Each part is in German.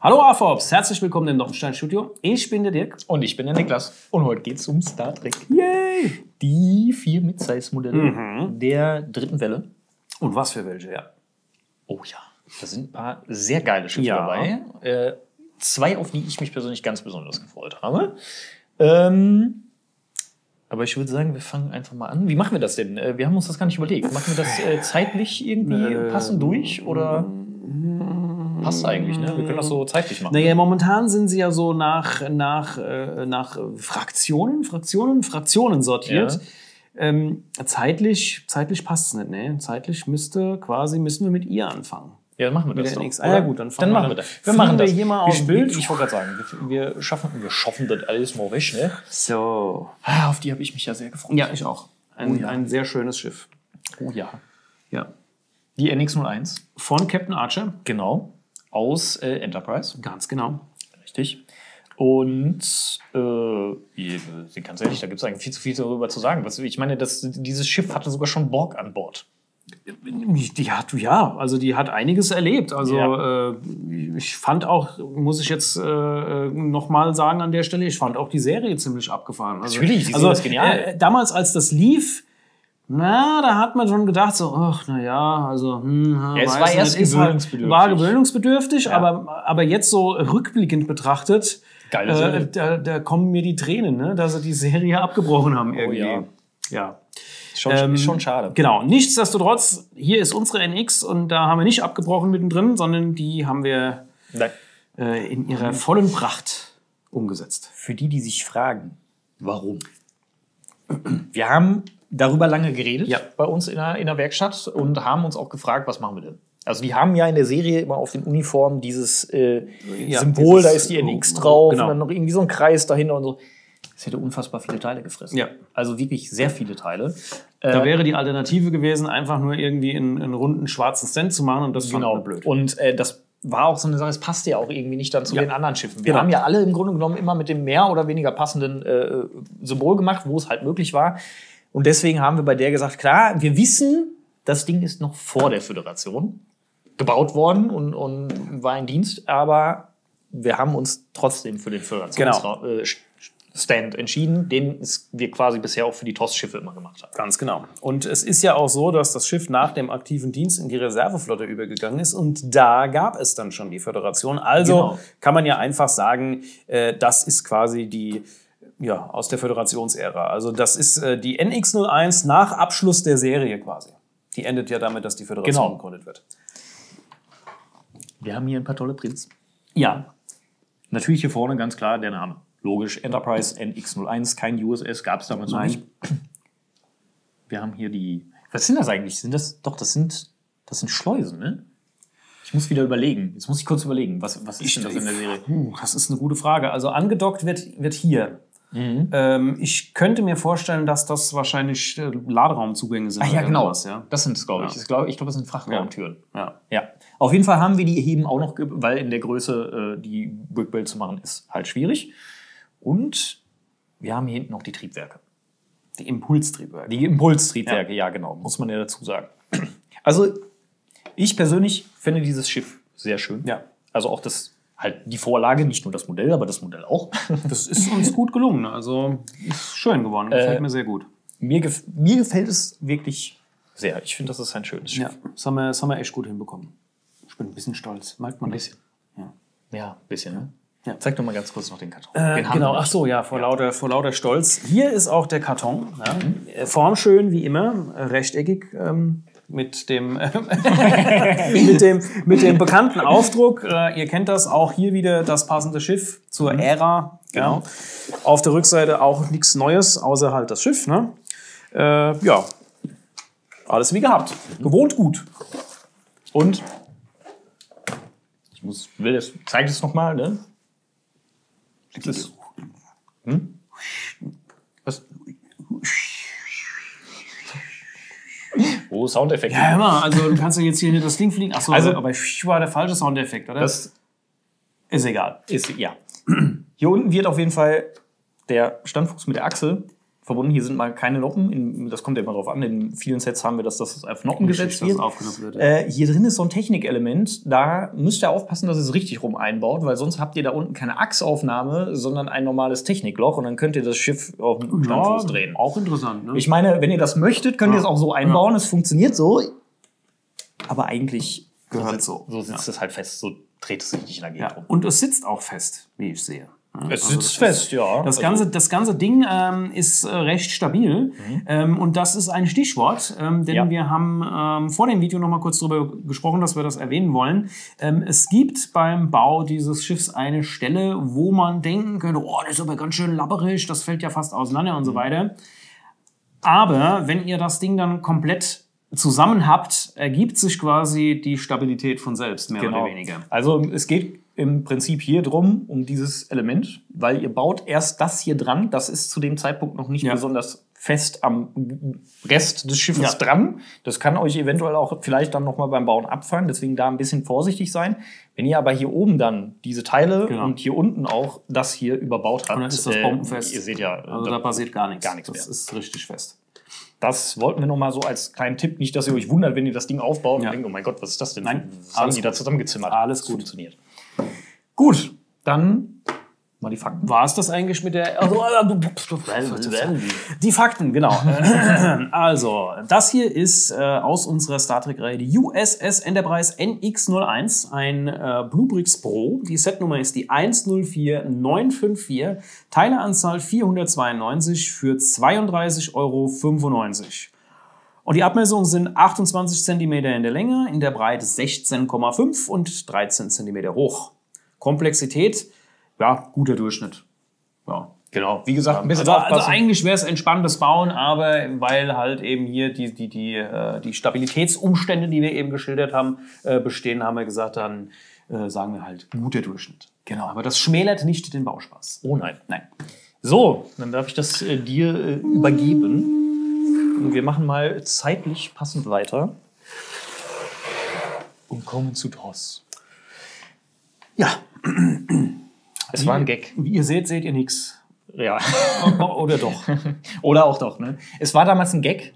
Hallo AFOPS, herzlich willkommen im Noppenstein-Studio. Ich bin der Dirk. Und ich bin der Niklas. Und heute geht es um Star Trek. Yay! Die 4 Mid-Size-Modelle der dritten Welle. Und was für welche, ja. Oh ja, da sind ein paar sehr geile Schiffe dabei. 2, auf die ich mich persönlich ganz besonders gefreut habe. Aber ich würde sagen, wir fangen einfach mal an. Wie machen wir das denn? Wir haben uns das gar nicht überlegt. Machen wir das zeitlich irgendwie passend durch? Oder passt eigentlich, ne? Wir können das so zeitlich machen. Naja, momentan sind sie ja so nach Fraktionen sortiert. Ja. Zeitlich passt es nicht, ne? Zeitlich müssen wir mit ihr anfangen. Ja, dann machen wir das doch. Ja, gut, dann machen wir das. Wir machen das hier mal auf Bild. Ich wollte gerade sagen, wir schaffen das alles mal weg, ne? So. Auf die habe ich mich ja sehr gefreut. Ja, ich auch. Ein sehr schönes Schiff. Oh ja. Ja. Die NX-01. Von Captain Archer. Genau. Aus Enterprise. Ganz genau. Richtig. Und ganz ehrlich, da gibt es eigentlich viel zu viel darüber zu sagen. Ich meine, dieses Schiff hatte sogar schon Borg an Bord. Die hat einiges erlebt. Also ich fand auch, muss ich jetzt nochmal sagen an der Stelle, ich fand auch die Serie ziemlich abgefahren. Also, natürlich, die Serie ist genial. Damals, als das lief, da hat man schon gedacht, so, es war erst gewöhnungsbedürftig. War gewöhnungsbedürftig, aber jetzt so rückblickend betrachtet, da kommen mir die Tränen, ne, dass sie die Serie abgebrochen haben irgendwie. Oh, ja. Ist schon schade. Genau. Nichtsdestotrotz, hier ist unsere NX und da haben wir nicht abgebrochen mittendrin, sondern die haben wir in ihrer vollen Pracht umgesetzt. Für die sich fragen, warum? Wir haben darüber lange geredet bei uns in der Werkstatt und haben uns auch gefragt, was machen wir denn? Also die haben ja in der Serie immer auf den Uniformen dieses Symbol, da ist die NX drauf und dann noch irgendwie so ein Kreis dahinter und so. Es hätte unfassbar viele Teile gefressen. Ja. Also wirklich sehr viele Teile. Da wäre die Alternative gewesen, einfach nur irgendwie einen runden schwarzen Cent zu machen und das fand ich blöd. Und das war auch so eine Sache, es passte ja auch irgendwie nicht dann zu den anderen Schiffen. Wir haben ja alle im Grunde genommen immer mit dem mehr oder weniger passenden Symbol gemacht, wo es halt möglich war. Und deswegen haben wir bei der gesagt, klar, wir wissen, das Ding ist noch vor der Föderation gebaut worden und war in Dienst, aber wir haben uns trotzdem für den Föderationsstand entschieden, den wir quasi bisher auch für die TOS-Schiffe immer gemacht haben. Ganz genau. Und es ist ja auch so, dass das Schiff nach dem aktiven Dienst in die Reserveflotte übergegangen ist und da gab es dann schon die Föderation. Also kann man ja einfach sagen, das ist quasi die aus der Föderationsära. Also das ist die NX-01 nach Abschluss der Serie quasi. Die endet ja damit, dass die Föderation gegründet wird. Wir haben hier ein paar tolle Prints. Ja. Natürlich hier vorne ganz klar der Name. Logisch, Enterprise NX-01, kein USS, gab es damals noch nicht. Wir haben hier die... Was sind das eigentlich? Das sind Schleusen, ne? Ich muss wieder überlegen. Jetzt muss ich kurz überlegen. Was ist denn das in der Serie? Das ist eine gute Frage. Also angedockt wird hier. Ich könnte mir vorstellen, dass das wahrscheinlich Laderaumzugänge sind. Ja, genau. Das sind es, glaube ich. Ich glaube, das sind Frachtraumtüren. Ja. Auf jeden Fall haben wir die eben auch noch, weil in der Größe die Brickbuild zu machen ist halt schwierig. Und wir haben hier hinten noch die Triebwerke. Die Impulstriebwerke. Die Impulstriebwerke, ja genau. Muss man ja dazu sagen. Also ich persönlich finde dieses Schiff sehr schön. Ja. Also auch die Vorlage, nicht nur das Modell, aber das Modell auch. Das ist uns gut gelungen. Also ist schön geworden. Gefällt mir sehr gut. Mir gefällt es wirklich sehr. Ich finde, das ist ein schönes Schiff. Ja, das haben wir echt gut hinbekommen. Ich bin ein bisschen stolz. Merkt man das? Ja, ein bisschen, ne? Ja. Zeig doch mal ganz kurz noch den Karton. Genau, ach so, vor lauter Stolz. Hier ist auch der Karton. Ja. Formschön wie immer, rechteckig. Mit dem bekannten Aufdruck. Ihr kennt das, auch hier wieder das passende Schiff zur Ära. Genau. Auf der Rückseite auch nichts Neues, außer halt das Schiff. Ne? Alles wie gehabt. Gewohnt gut. Und zeig das nochmal, ne? Was? Oh, Soundeffekte. Ja, immer. Also du kannst ja jetzt hier das Ding fliegen. Achso, aber war der falsche Soundeffekt, oder? Das ist egal. Hier unten wird auf jeden Fall der Standfuß mit der Achse verbunden. Hier sind mal keine Noppen. Das kommt ja immer drauf an. In vielen Sets haben wir, dass das auf Noppen gesetzt wird. Hier drin ist so ein Technikelement. Da müsst ihr aufpassen, dass ihr es richtig rum einbaut, weil sonst habt ihr da unten keine Achsaufnahme, sondern ein normales Technikloch und dann könnt ihr das Schiff auf den Standfuß drehen. Auch interessant. Ne? Ich meine, wenn ihr das möchtet, könnt ihr es auch so einbauen. Es funktioniert so. Aber eigentlich gehört so. So sitzt es halt fest. So dreht es sich nicht in der Gegend rum. Und es sitzt auch fest, wie ich sehe. Es sitzt fest, ja. Das ganze Ding ist recht stabil. Und das ist ein Stichwort, denn wir haben vor dem Video noch mal kurz darüber gesprochen, dass wir das erwähnen wollen. Es gibt beim Bau dieses Schiffs eine Stelle, wo man denken könnte, oh, das ist aber ganz schön labberig, das fällt ja fast auseinander und so weiter. Aber wenn ihr das Ding dann komplett zusammen habt, ergibt sich quasi die Stabilität von selbst, mehr oder weniger. Also es geht im Prinzip hier drum, um dieses Element, weil ihr baut erst das hier dran. Das ist zu dem Zeitpunkt noch nicht besonders fest am Rest des Schiffes dran. Das kann euch eventuell auch vielleicht dann noch mal beim Bauen abfallen. Deswegen da ein bisschen vorsichtig sein. Wenn ihr aber hier oben dann diese Teile und hier unten auch das hier überbaut habt, dann ist das bombenfest. Ihr seht ja, also da passiert gar nichts. Gar nichts mehr. Das ist richtig fest. Das wollten wir noch mal so als kleinen Tipp. Nicht, dass ihr euch wundert, wenn ihr das Ding aufbaut und denkt, oh mein Gott, was ist das denn? Nein, was haben die da zusammengezimmert? Alles gut. Funktioniert. Gut, dann mal die Fakten. War es das eigentlich mit der... Die Fakten, genau. Also, das hier ist aus unserer Star Trek-Reihe die USS Enterprise NX-01, ein Bluebricks Pro. Die Setnummer ist die 104954, Teileanzahl 492 für 32,95 €. Und die Abmessungen sind 28 cm in der Länge, in der Breite 16,5 und 13 cm hoch. Komplexität, ja, guter Durchschnitt. Ja. Genau, wie gesagt, ein bisschen also eigentlich wäre es entspanntes Bauen, aber weil halt eben hier die Stabilitätsumstände, die wir eben geschildert haben, bestehen, haben wir gesagt, dann sagen wir halt guter Durchschnitt. Genau, aber das schmälert nicht den Bauspaß. Oh nein. Nein. So, dann darf ich das dir übergeben. Und wir machen mal zeitlich passend weiter. Und kommen zu DOS. Ja. Es war ein Gag. Wie ihr seht, seht ihr nichts. Ja. Oder doch. Oder auch doch, ne? Es war damals ein Gag.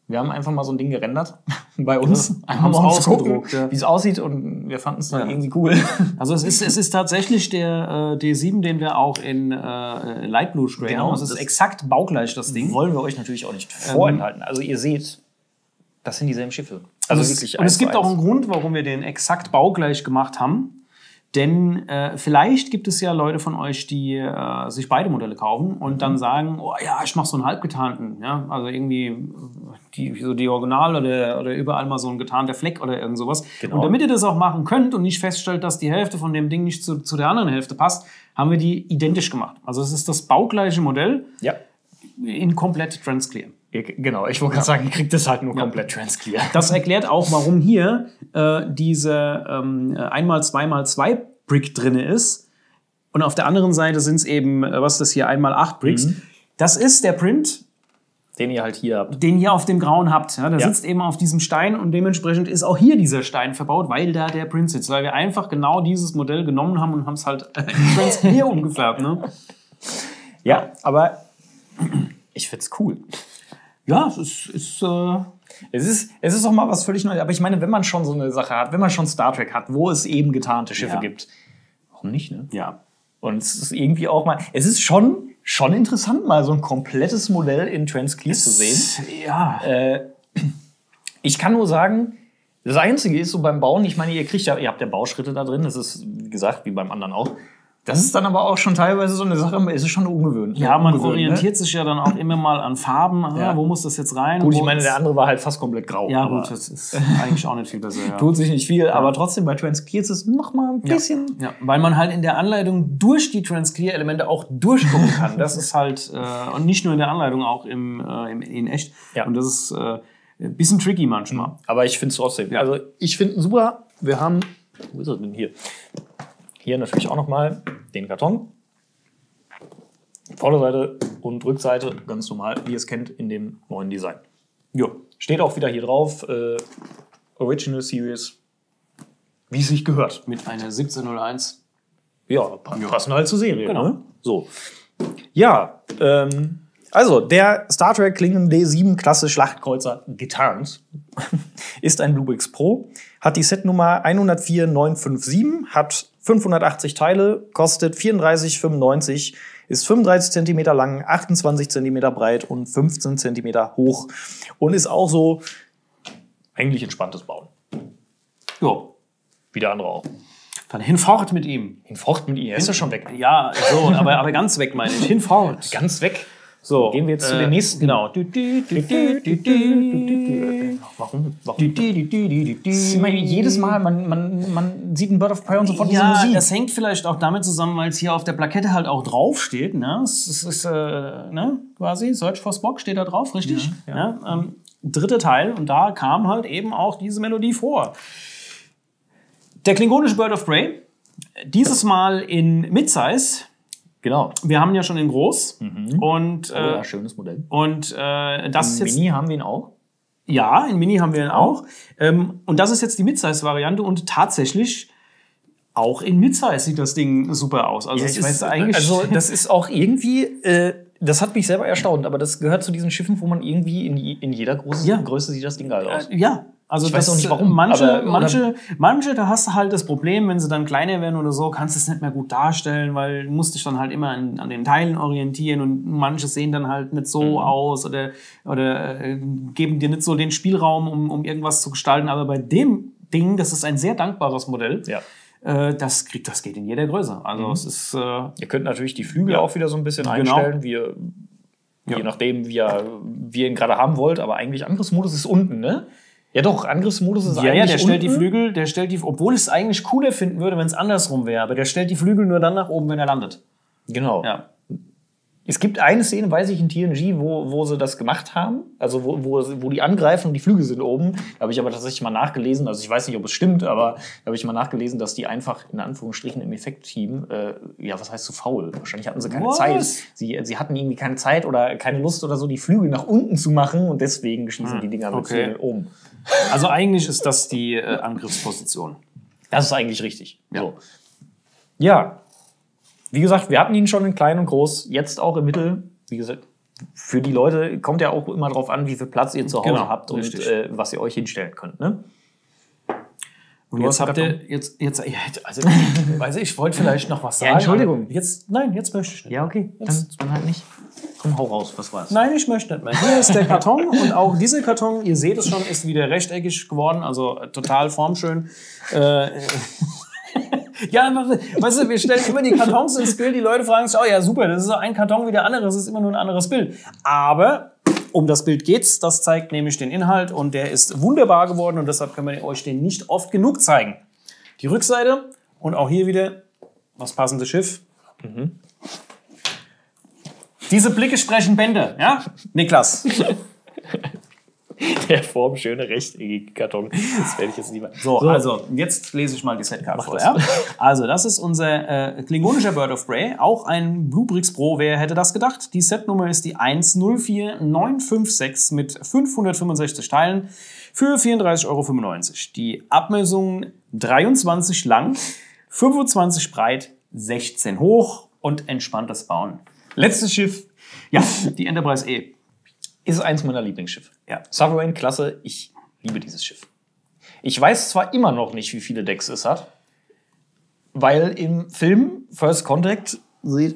Wir haben einfach mal so ein Ding gerendert bei uns. Einfach mal ausgedruckt, wie es aussieht und wir fanden es dann irgendwie cool. Also es ist tatsächlich der D7, den wir auch in Light Blue sprayen. Genau, es ist exakt baugleich, das Ding. Wollen wir euch natürlich auch nicht vorenthalten. Also ihr seht, das sind dieselben Schiffe. Also wirklich. Und es gibt auch einen Grund, warum wir den exakt baugleich gemacht haben. Denn vielleicht gibt es ja Leute von euch, die sich beide Modelle kaufen und dann sagen, oh ja, ich mache so einen halbgetarnten. Ja? Also irgendwie die Original oder überall mal so ein getarnter Fleck oder irgend sowas. Genau. Und damit ihr das auch machen könnt und nicht feststellt, dass die Hälfte von dem Ding nicht zu der anderen Hälfte passt, haben wir die identisch gemacht. Also es ist das baugleiche Modell in komplett Transclear. Genau, ich wollte gerade sagen, ihr kriegt das halt nur komplett Transclear. Das erklärt auch, warum hier diese 1x2x2 Brick drin ist. Und auf der anderen Seite sind es eben, was ist das hier, 1x8 Bricks. Das ist der Print, den ihr halt hier habt. Den ihr auf dem Grauen habt. Ja, der sitzt eben auf diesem Stein und dementsprechend ist auch hier dieser Stein verbaut, weil da der Print sitzt. Weil wir einfach genau dieses Modell genommen haben und haben es halt Transclear umgefärbt. Ne? Ja, aber ich find's cool. Ja, es ist doch mal was völlig Neues. Aber ich meine, wenn man schon so eine Sache hat, wenn man schon Star Trek hat, wo es eben getarnte Schiffe gibt, warum nicht, ne? Ja. Und es ist irgendwie auch mal, es ist schon interessant, mal so ein komplettes Modell in Transclear zu sehen. Ja. Ich kann nur sagen, das Einzige ist so beim Bauen, ich meine, ihr habt ja Bauschritte da drin, das ist, wie gesagt, wie beim anderen auch. Das ist dann aber auch schon teilweise so eine Sache, es ist schon ungewöhnlich. Ja, man orientiert sich ja dann auch immer mal an Farben. Wo muss das jetzt rein? Gut, ich meine, der andere war halt fast komplett grau. Ja, gut, das ist eigentlich auch nicht viel besser. Ja. Tut sich nicht viel, aber trotzdem bei Transclear ist es noch mal ein bisschen... Ja, weil man halt in der Anleitung durch die Transclear-Elemente auch durchgucken kann. Das ist halt, und nicht nur in der Anleitung, auch in echt. Ja. Und das ist ein bisschen tricky manchmal. Aber ich finde es trotzdem. Ja. Also ich finde es super. Wir haben... Wo ist er denn hier? Hier natürlich auch nochmal den Karton. Vorderseite und Rückseite ganz normal, wie ihr es kennt, in dem neuen Design. Ja. Steht auch wieder hier drauf, Original Series, wie es sich gehört. Mit einer 1701. Ja, passen halt zur Serie. Genau. Ne? So. Ja, Also, der Star Trek Klingon D7 Klasse Schlachtkreuzer getarnt ist ein Bluebricks Pro, hat die Setnummer 104957, hat 580 Teile, kostet 34,95, ist 35 cm lang, 28 cm breit und 15 cm hoch und ist auch so eigentlich entspanntes Bauen. Jo. Wie der andere auch. Dann hinfort mit ihm. Hinfort mit ihm, er ist ja schon weg. Ja, so, aber ganz weg meine ich. Hinfort. Ganz weg. So, gehen wir jetzt zu den nächsten. Genau. Warum? Jedes Mal, man sieht ein Bird of Prey und sofort diese Ja, Musik. das hängt vielleicht auch damit zusammen, weil es hier auf der Plakette halt auch draufsteht. Ne? Es ist ne? quasi Search for Spock steht da drauf, richtig? Ja. Dritter Teil und da kam halt eben auch diese Melodie vor. Der klingonische Bird of Prey, dieses Mal in Midsize. Genau. Wir haben ja schon in groß. Und, ja, schönes Modell. Und das ist jetzt. Mini haben wir ihn auch. Ja, in Mini haben wir ihn auch. Und das ist jetzt die Midsize-Variante und tatsächlich auch in Midsize sieht das Ding super aus. Also, das ist auch irgendwie. Das hat mich selber erstaunt, aber das gehört zu diesen Schiffen, wo man irgendwie in jeder Größe sieht das Ding geil aus. Ja. Also ich weiß auch nicht warum. Manche, da hast du halt das Problem, wenn sie dann kleiner werden oder so, kannst du es nicht mehr gut darstellen, weil du musst dich dann halt immer an den Teilen orientieren und manche sehen dann halt nicht so aus oder geben dir nicht so den Spielraum, um irgendwas zu gestalten. Aber bei dem Ding, das ist ein sehr dankbares Modell. Ja. Das geht in jeder Größe. Also es ist. Ihr könnt natürlich die Flügel auch wieder so ein bisschen einstellen, je nachdem, wie ihr ihn gerade haben wollt. Aber eigentlich Angriffsmodus ist unten, ne? Ja doch, Angriffsmodus ist eigentlich der stellt unten. Die Flügel, obwohl ich es eigentlich cooler finden würde, wenn es andersrum wäre, aber der stellt die Flügel nur dann nach oben, wenn er landet. Genau. Ja. Es gibt eine Szene, weiß ich, in TNG, wo sie das gemacht haben, also wo die angreifen und die Flügel sind oben. Da habe ich aber tatsächlich mal nachgelesen, also ich weiß nicht, ob es stimmt, aber da habe ich mal nachgelesen, dass die einfach in Anführungsstrichen im Effekt-Team, was heißt zu faul? Wahrscheinlich hatten sie keine Zeit. Sie hatten irgendwie keine Zeit oder keine Lust oder so, die Flügel nach unten zu machen und deswegen schießen die Dinger mit Flügeln oben. Also eigentlich ist das die Angriffsposition. Das ist eigentlich richtig. Ja. So. Ja. Wie gesagt, wir hatten ihn schon in klein und groß, jetzt auch im Mittel. Wie gesagt, für die Leute kommt ja auch immer drauf an, wie viel Platz ihr zu Hause habt und was ihr euch hinstellen könnt. Ne? Und jetzt habt ihr, ich wollte vielleicht noch was sagen. Ja, Entschuldigung. Jetzt möchte ich nicht. Ja, okay, dann halt nicht. Komm, hau raus, was war's? Nein, ich möchte nicht mehr. Hier ist der Karton und auch dieser Karton, ihr seht es schon, ist wieder rechteckig geworden, also total formschön. Ja, weißt du, wir stellen immer die Kartons ins Bild, die Leute fragen sich, oh ja, super, das ist so ein Karton wie der andere, das ist immer nur ein anderes Bild. Aber um das Bild geht's, das zeigt nämlich den Inhalt und der ist wunderbar geworden und deshalb können wir euch den nicht oft genug zeigen. Die Rückseite und auch hier wieder das passende Schiff. Diese Blicke sprechen Bände, ja? Niklas. Der formschöne rechteckige Karton. Das werde ich jetzt nicht mehr. So, also jetzt lese ich mal die Setkarte vor. Ja? Also das ist unser klingonischer Bird of Prey, auch ein Bluebricks Pro. Wer hätte das gedacht? Die Setnummer ist die 104956 mit 565 Teilen für 34,95 €. Die Abmessung 23 lang, 25 breit, 16 hoch und entspanntes Bauen. Letztes Schiff, ja, die Enterprise E. Ist eins meiner Lieblingsschiffe. Ja. Sovereign-Klasse, ich liebe dieses Schiff. Ich weiß zwar immer noch nicht, wie viele Decks es hat, weil im Film First Contact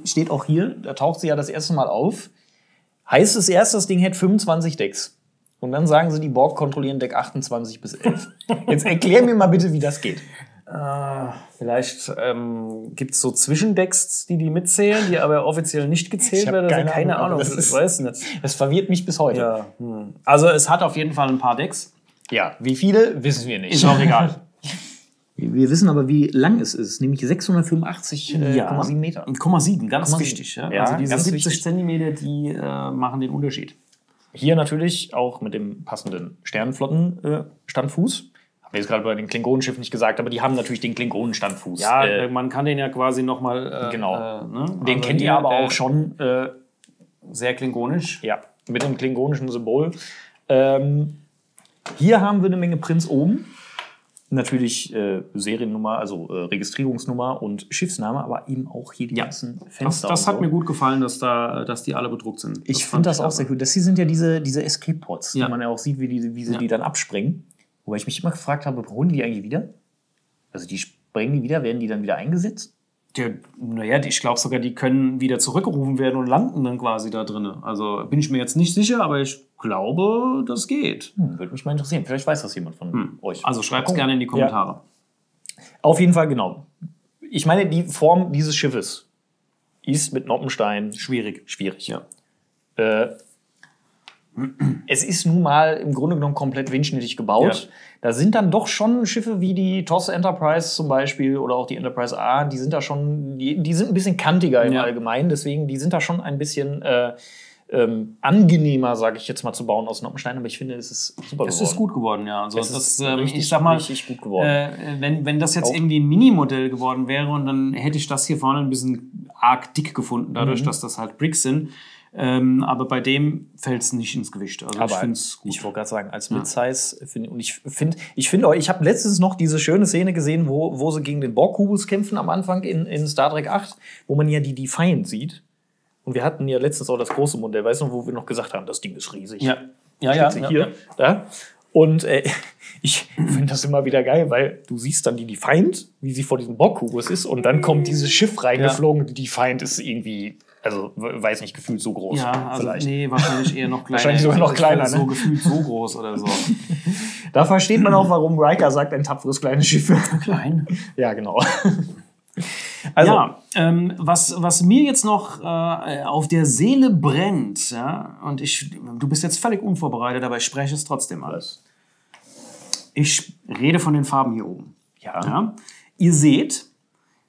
steht auch hier, da taucht sie ja das erste Mal auf, heißt es erst, das Ding hätte 25 Decks. Und dann sagen sie, die Borg kontrollieren Deck 28 bis 11. Jetzt erklär mir mal bitte, wie das geht. Vielleicht gibt es so Zwischendecks, die mitzählen, die aber offiziell nicht gezählt werden. Also keine Ahnung. Ich weiß nicht. Das verwirrt mich bis heute. Ja. Also es hat auf jeden Fall ein paar Decks. Ja, wie viele, wissen wir nicht. Ist auch egal. Wir wissen aber, wie lang es ist, nämlich 685,7 Meter. 0,7, ganz wichtig. Ja? Ja, also diese 70 Zentimeter, die machen den Unterschied. Hier natürlich auch mit dem passenden Sternenflotten-Standfuß. Haben wir jetzt gerade bei den Klingonenschiffen nicht gesagt, aber die haben natürlich den Klingonen-Standfuß. Ja, man kann den ja quasi nochmal... genau. Ne? Den also kennt ihr aber auch schon. Sehr klingonisch. Ja, mit dem klingonischen Symbol. Hier haben wir eine Menge Prints oben. Natürlich Seriennummer, also Registrierungsnummer und Schiffsname, aber eben auch hier die ganzen Fenster. Das hat mir gut gefallen, dass die alle bedruckt sind. Ich finde das auch sehr gut. Das hier sind ja diese Escape-Pods, die man ja auch sieht, wie sie die dann abspringen. Wobei ich mich immer gefragt habe, holen die eigentlich wieder? Also die springen die wieder, werden die dann wieder eingesetzt? Ich glaube sogar, die können wieder zurückgerufen werden und landen dann quasi da drin. Also bin ich mir jetzt nicht sicher, aber ich glaube, das geht. Würde mich mal interessieren. Vielleicht weiß das jemand von euch. Also schreibt es gerne in die Kommentare. Ja. Auf jeden Fall, genau. Ich meine, die Form dieses Schiffes ist mit Noppenstein schwierig, ja. Es ist nun mal im Grunde genommen komplett windschnittig gebaut. Ja. Da sind dann doch schon Schiffe wie die TOS Enterprise zum Beispiel oder auch die Enterprise A, die sind da schon, die sind ein bisschen kantiger im Allgemeinen, deswegen die sind da schon ein bisschen angenehmer, sage ich jetzt mal, zu bauen aus Noppenstein, aber ich finde, es ist super geworden. Es ist gut geworden, ja. Also ich sag mal, richtig gut geworden. Wenn das jetzt irgendwie ein Minimodell geworden wäre und dann hätte ich das hier vorne ein bisschen arg dick gefunden, dadurch, dass das halt Bricks sind. Aber bei dem fällt es nicht ins Gewicht. Also aber ich finde es gut. Ich wollte gerade sagen, als Mid-Size ich finde auch, ich habe letztens noch diese schöne Szene gesehen, wo sie gegen den Borg-Kubus kämpfen am Anfang in Star Trek 8, wo man ja die Defiant sieht. Und wir hatten ja letztens auch das große Modell, weißt du, wo wir noch gesagt haben, das Ding ist riesig. Ja. Da. Und ich finde das immer wieder geil, weil du siehst dann die Defiant, wie sie vor diesem Borg-Kubus ist, und dann kommt dieses Schiff reingeflogen. Die Defiant ist irgendwie, also weiß nicht, gefühlt so groß. Ja, also vielleicht. Nee, wahrscheinlich eher noch kleiner. Wahrscheinlich sogar noch kleiner, ne? So gefühlt so groß oder so. Da versteht man auch, warum Riker sagt, ein tapferes kleines Schiff. Klein? Ja, genau. Also, was mir jetzt noch auf der Seele brennt, ja, und du bist jetzt völlig unvorbereitet, aber ich spreche es trotzdem alles. Ich rede von den Farben hier oben. Ja. Ihr seht,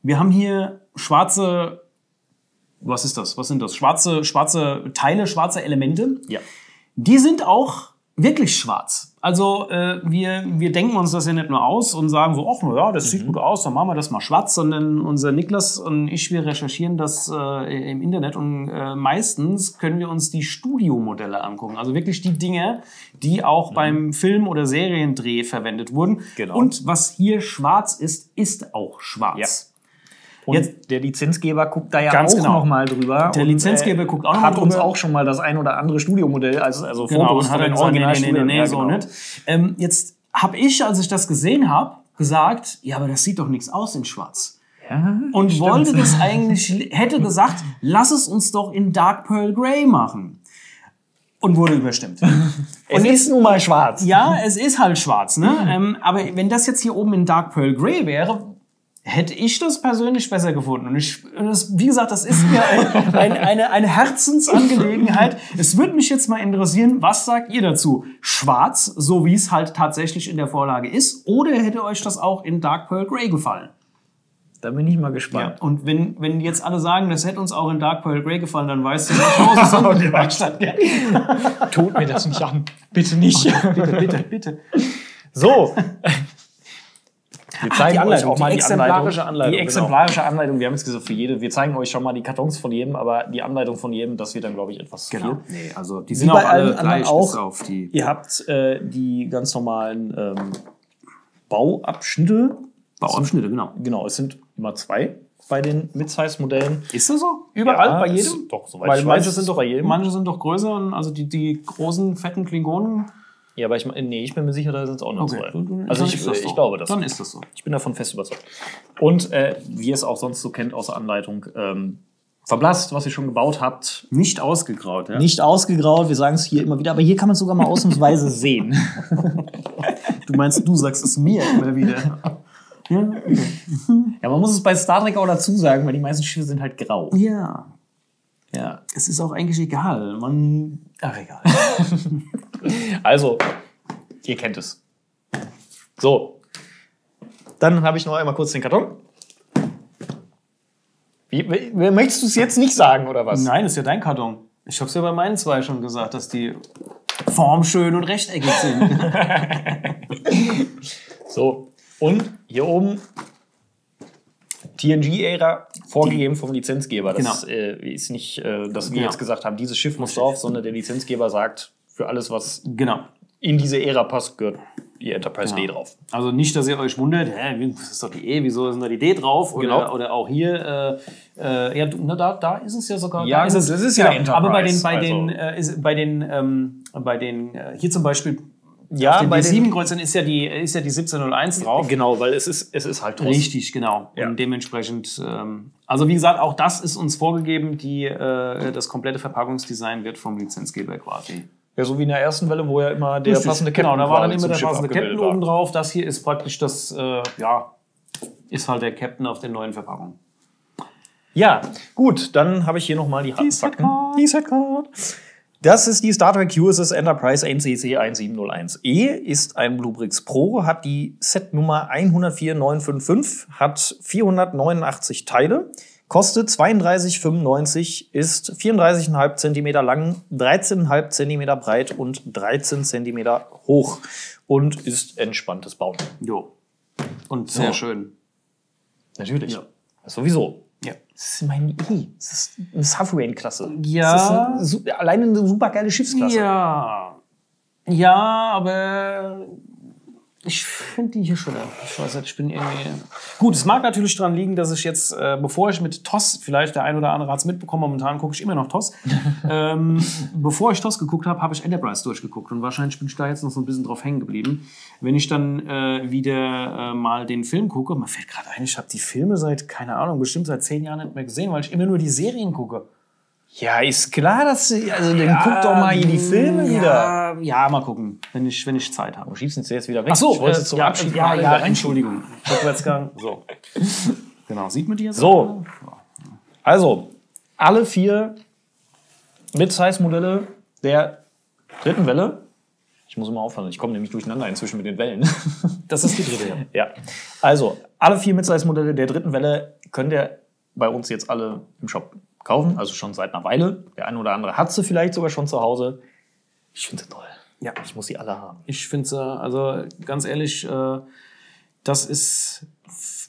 wir haben hier schwarze, was ist das? Was sind das? Schwarze Teile, schwarze Elemente. Ja. Die sind auch wirklich schwarz. Also wir denken uns das ja nicht nur aus und sagen so, ach, na ja, das sieht gut aus, dann machen wir das mal schwarz, sondern unser Niklas und ich, wir recherchieren das im Internet und meistens können wir uns die Studiomodelle angucken. Also wirklich die Dinge, die auch beim Film- oder Seriendreh verwendet wurden. Genau. Und was hier schwarz ist, ist auch schwarz. Ja. Und jetzt, der Lizenzgeber guckt da ja ganz auch noch mal drüber. Der Lizenzgeber guckt auch noch mal drüber. Hat uns auch schon mal das ein oder andere Studiomodell, also Fotos von den Originalstudien. So nicht. Jetzt habe ich, als ich das gesehen habe, gesagt, ja, aber das sieht doch nichts aus in Schwarz. Ja, und stimmt. wollte das eigentlich, hätte gesagt, lass es uns doch in Dark Pearl Grey machen. Und wurde überstimmt. Es ist nun mal schwarz. Ja, es ist halt schwarz. Ne? Aber wenn das jetzt hier oben in Dark Pearl Grey wäre, hätte ich das persönlich besser gefunden. Und wie gesagt, das ist mir eine Herzensangelegenheit. Es würde mich jetzt mal interessieren, was sagt ihr dazu? Schwarz, so wie es halt tatsächlich in der Vorlage ist, oder hätte euch das auch in Dark Pearl Grey gefallen? Da bin ich mal gespannt. Ja, und wenn jetzt alle sagen, das hätte uns auch in Dark Pearl Grey gefallen, dann weißt du, was in der Werkstatt geht. Tut mir das nicht an. Bitte nicht. Bitte. So. Wir zeigen euch auch mal die exemplarische Anleitung. Die exemplarische Anleitung. Wir haben jetzt gesagt, für jede. Wir zeigen euch schon mal die Kartons von jedem, aber die Anleitung von jedem, das wird dann, glaube ich, etwas viel. Nee, also die sind auch alle gleich auch, bis auf die. Ihr habt die ganz normalen Bauabschnitte. Bauabschnitte, genau. Genau, es sind immer 2 bei den Mid-Size-Modellen. Ist das so? Überall? Ja, bei jedem? Doch, soweit weil ich manche weiß, sind doch bei jedem. Manche sind doch größer, und also die großen, fetten Klingonen. Ja, aber ich bin mir sicher, da sind es auch noch 2. Also ich glaube das. Dann ist das so. Ich bin davon fest überzeugt. Und wie ihr es auch sonst so kennt aus der Anleitung, verblasst, was ihr schon gebaut habt. Nicht ausgegraut, ja? Nicht ausgegraut, wir sagen es hier immer wieder, aber hier kann man es sogar mal ausnahmsweise sehen. Du sagst es mir immer wieder. Ja, man muss es bei Star Trek auch dazu sagen, weil die meisten Schiffe sind halt grau. Ja. Ja, es ist auch eigentlich egal. Ach, egal. Also, ihr kennt es. So. Dann habe ich noch einmal kurz den Karton. Möchtest du es jetzt nicht sagen, oder was? Nein, das ist ja dein Karton. Ich habe es ja bei meinen 2 schon gesagt, dass die formschön und rechteckig sind. So. Und hier oben TNG-Ära, vorgegeben vom Lizenzgeber. Das ist nicht, dass wir jetzt gesagt haben, dieses Schiff muss drauf, sondern der Lizenzgeber sagt, für alles, was in diese Ära passt, gehört die Enterprise D drauf. Also nicht, dass ihr euch wundert, das ist doch die E, wieso ist denn da die D drauf? Oder auch hier, da ist es ja sogar. Ja, da ist es, das ist ja Enterprise. Aber bei den hier zum Beispiel, ja, bei den 7 Kreuzern ist ja die 1701 drauf. Genau, weil es ist halt Trost. Richtig, genau. Ja. Und dementsprechend, also wie gesagt, auch das ist uns vorgegeben, das komplette Verpackungsdesign wird vom Lizenzgeber quasi. Ja, so wie in der ersten Welle, wo ja immer der passende Captain. Genau, da war dann immer der passende Captain oben drauf. Das hier ist praktisch das, ist halt der Captain auf der neuen Verpackung. Ja, gut, dann habe ich hier nochmal die Fakten. Die Setcard. Das ist die Star Trek USS Enterprise NCC 1701E, ist ein Bluebricks Pro, hat die Setnummer 104955, hat 489 Teile. Kostet 32,95, ist 34,5 cm lang, 13,5 cm breit und 13 cm hoch und ist entspanntes Bauen. Jo. Und sehr schön. Natürlich. Ja. Sowieso. Ja. Das ist meine Idee. Das ist eine Sovereign-Klasse. Ja. Das ist alleine eine super geile Schiffsklasse. Ja. Ja, aber ich finde die hier schon. Ich weiß nicht, ich bin irgendwie. Gut, es mag natürlich daran liegen, dass ich jetzt, bevor ich mit TOS, vielleicht der ein oder andere hat es mitbekommen, momentan gucke ich immer noch TOS. Bevor ich TOS geguckt habe, habe ich Enterprise durchgeguckt und wahrscheinlich bin ich da jetzt noch so ein bisschen drauf hängen geblieben. Wenn ich dann wieder mal den Film gucke, mir fällt gerade ein, ich habe die Filme keine Ahnung, bestimmt seit 10 Jahren nicht mehr gesehen, weil ich immer nur die Serien gucke. Ja, ist klar, dass dann guck doch mal hier die Filme wieder. Ja, mal gucken, wenn ich Zeit habe. Du schiebst uns jetzt wieder weg. Ach so, ich wollte zum Abschied Entschuldigung. Rückwärtsgang. So. Genau, sieht man die jetzt? So. Also, alle 4 Mid-Size-Modelle der dritten Welle. Ich muss immer aufhören, ich komme nämlich durcheinander inzwischen mit den Wellen. Das ist die dritte, ja. Also, alle 4 Mid-Size-Modelle der dritten Welle könnt ihr bei uns jetzt alle im Shop kaufen, also schon seit einer Weile. Der eine oder andere hat sie vielleicht sogar schon zu Hause. Ich finde sie toll. Ja. Ich muss sie alle haben. Ich finde sie, also ganz ehrlich, das ist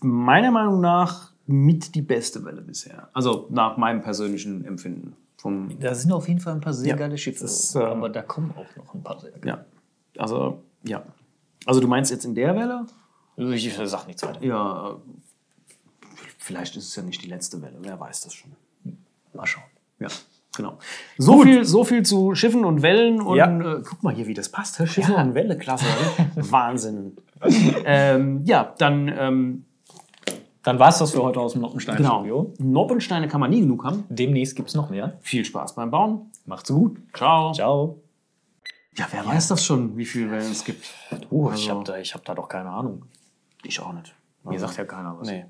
meiner Meinung nach mit die beste Welle bisher. Also nach meinem persönlichen Empfinden. Da sind auf jeden Fall ein paar sehr geile Schiffe. Aber da kommen auch noch ein paar sehr geile. Ja. Also du meinst jetzt in der Welle? Ich sag nichts weiter. Ja, vielleicht ist es ja nicht die letzte Welle, wer weiß das schon. Mal schauen. Ja, genau. So viel zu Schiffen und Wellen und guck mal hier, wie das passt. Schiffe und Welle, klasse. Wahnsinn. Dann war es das für heute aus dem Noppenstein-Studio. Genau. Noppensteine kann man nie genug haben. Demnächst gibt es noch mehr. Viel Spaß beim Bauen. Macht's gut. Ciao. Ciao. Ja, wer weiß das schon, wie viele Wellen es gibt? Ich hab da doch keine Ahnung. Ich auch nicht. Mir sagt ja keiner was. Nee.